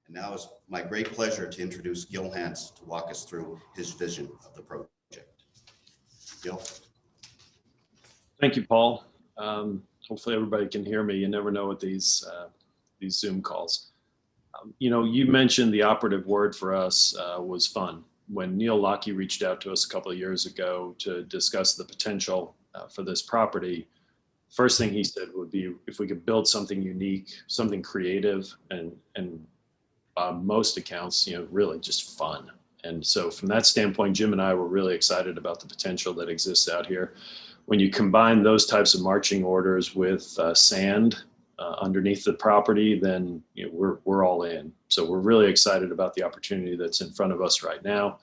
And now it's my great pleasure to introduce Gil Hanse to walk us through his vision of the project. Gil? Thank you, Paul. Hopefully everybody can hear me. You never know with these Zoom calls. You mentioned the operative word for us was fun. When Neil Lockey reached out to us a couple of years ago to discuss the potential for this property, first thing he said would be if we could build something unique, something creative, and most accounts, really just fun. And so from that standpoint, Jim and I were really excited about the potential that exists out here. When you combine those types of marching orders with sand underneath the property, then we're all in. So we're really excited about the opportunity that's in front of us right now.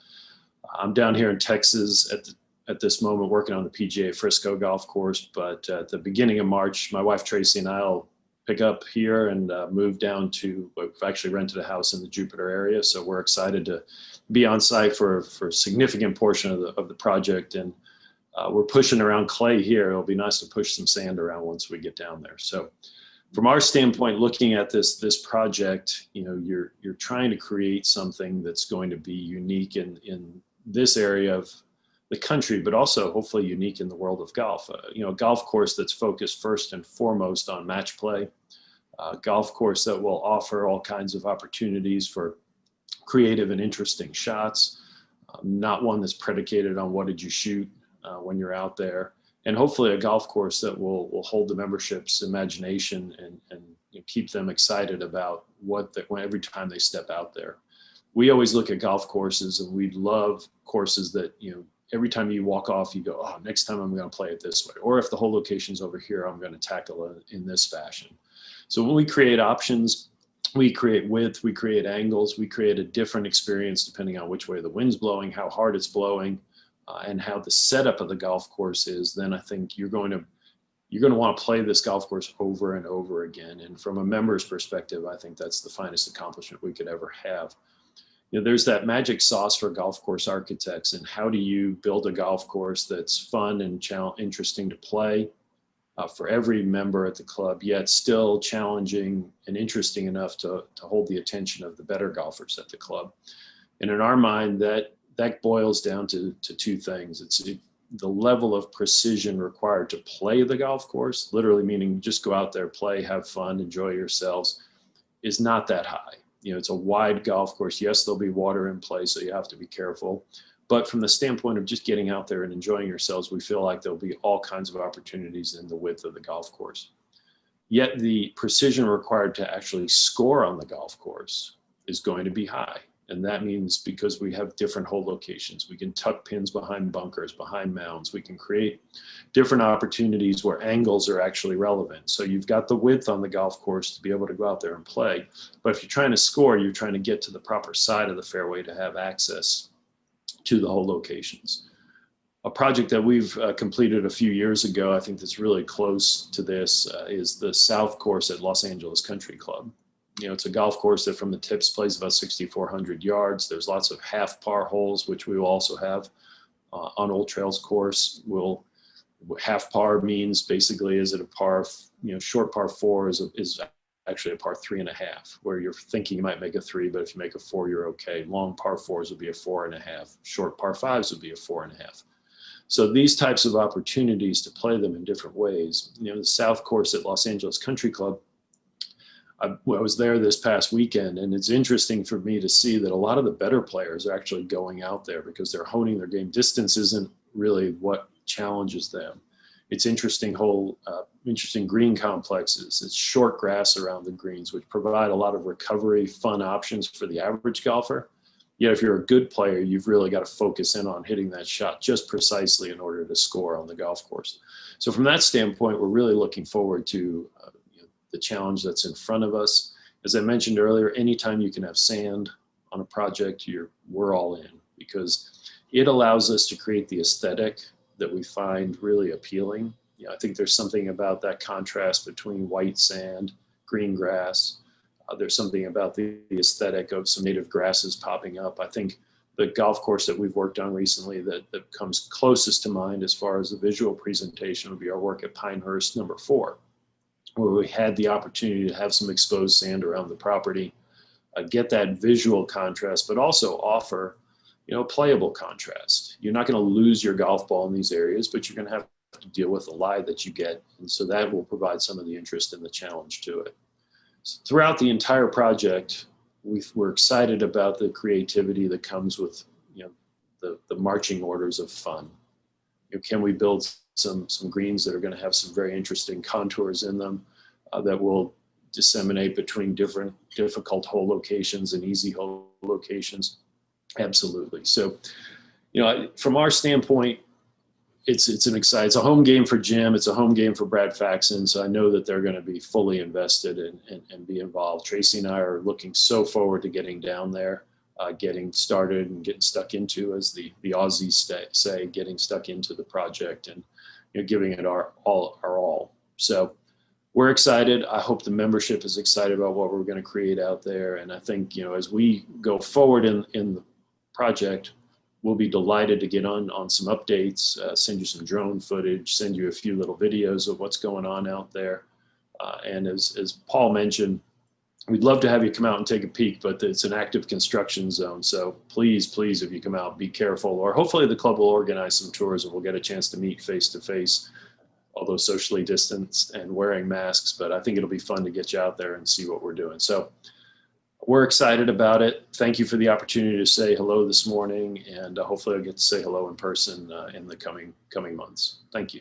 I'm down here in Texas at this moment working on the PGA Frisco golf course, but at the beginning of March, my wife Tracy and I'll pick up here and move down to, we've actually rented a house in the Jupiter area, so we're excited to be on site for a significant portion of the project. And we're pushing around clay here. It'll be nice to push some sand around once we get down there. So from our standpoint, looking at this project, you're trying to create something that's going to be unique in this area of the country, but also hopefully unique in the world of golf. A golf course that's focused first and foremost on match play, a golf course that will offer all kinds of opportunities for creative and interesting shots, not one that's predicated on what did you shoot when you're out there, and hopefully a golf course that will hold the membership's imagination and keep them excited about every time they step out there. We always look at golf courses and we love courses that, every time you walk off, you go, oh, next time I'm going to play it this way. Or if the whole location's over here, I'm going to tackle it in this fashion. So when we create options, we create width, we create angles, we create a different experience depending on which way the wind's blowing, how hard it's blowing, and how the setup of the golf course is. Then I think you're going to want to play this golf course over and over again. And from a member's perspective, I think that's the finest accomplishment we could ever have. There's that magic sauce for golf course architects, and how do you build a golf course that's fun and interesting to play for every member at the club, yet still challenging and interesting enough to hold the attention of the better golfers at the club. And in our mind, that boils down to two things. It's the level of precision required to play the golf course, literally meaning just go out there, play, have fun, enjoy yourselves, is not that high. It's a wide golf course. Yes, there'll be water in play, so you have to be careful. But from the standpoint of just getting out there and enjoying yourselves, we feel like there'll be all kinds of opportunities in the width of the golf course. Yet the precision required to actually score on the golf course is going to be high. And that means because we have different hole locations, we can tuck pins behind bunkers, behind mounds. We can create different opportunities where angles are actually relevant. So you've got the width on the golf course to be able to go out there and play. But if you're trying to score, you're trying to get to the proper side of the fairway to have access to the hole locations. A project that we've completed a few years ago, I think that's really close to this, is the South Course at Los Angeles Country Club. It's a golf course that from the tips plays about 6,400 yards. There's lots of half par holes, which we will also have on Old Trails course. Half par means basically, is it a par, short par four is actually a par 3.5, where you're thinking you might make a 3, but if you make a 4, you're okay. Long par 4s would be a 4.5. Short par 5s would be a 4.5. So these types of opportunities to play them in different ways. The South Course at Los Angeles Country Club, I was there this past weekend, and it's interesting for me to see that a lot of the better players are actually going out there because they're honing their game. Distance isn't really what challenges them. It's interesting green complexes. It's short grass around the greens, which provide a lot of recovery, fun options for the average golfer. Yet if you're a good player, you've really got to focus in on hitting that shot just precisely in order to score on the golf course. So from that standpoint, we're really looking forward to the challenge that's in front of us. As I mentioned earlier, anytime you can have sand on a project, we're all in, because it allows us to create the aesthetic that we find really appealing. I think there's something about that contrast between white sand, green grass. There's something about the aesthetic of some native grasses popping up. I think the golf course that we've worked on recently that comes closest to mind as far as the visual presentation would be our work at Pinehurst #4. Where we had the opportunity to have some exposed sand around the property, get that visual contrast, but also offer, playable contrast. You're not going to lose your golf ball in these areas, but you're going to have to deal with the lie that you get. And so that will provide some of the interest and the challenge to it. So throughout the entire project, we're excited about the creativity that comes with, the marching orders of fun. Can we build some greens that are going to have some very interesting contours in them that will disseminate between different difficult hole locations and easy hole locations? Absolutely. So, from our standpoint, it's a home game for Jim. It's a home game for Brad Faxon. So I know that they're going to be fully invested and be involved. Tracy and I are looking so forward to getting down there, getting started and getting stuck into, as the Aussies say, getting stuck into the project and giving it our all. So we're excited. I hope the membership is excited about what we're going to create out there. And I think, as we go forward in the project, we'll be delighted to get on some updates, send you some drone footage, send you a few little videos of what's going on out there. And as Paul mentioned, we'd love to have you come out and take a peek, but it's an active construction zone. So please, if you come out, be careful, or hopefully the club will organize some tours and we'll get a chance to meet face to face, although socially distanced and wearing masks. But I think it'll be fun to get you out there and see what we're doing. So we're excited about it. Thank you for the opportunity to say hello this morning, and hopefully I'll get to say hello in person in the coming months. Thank you.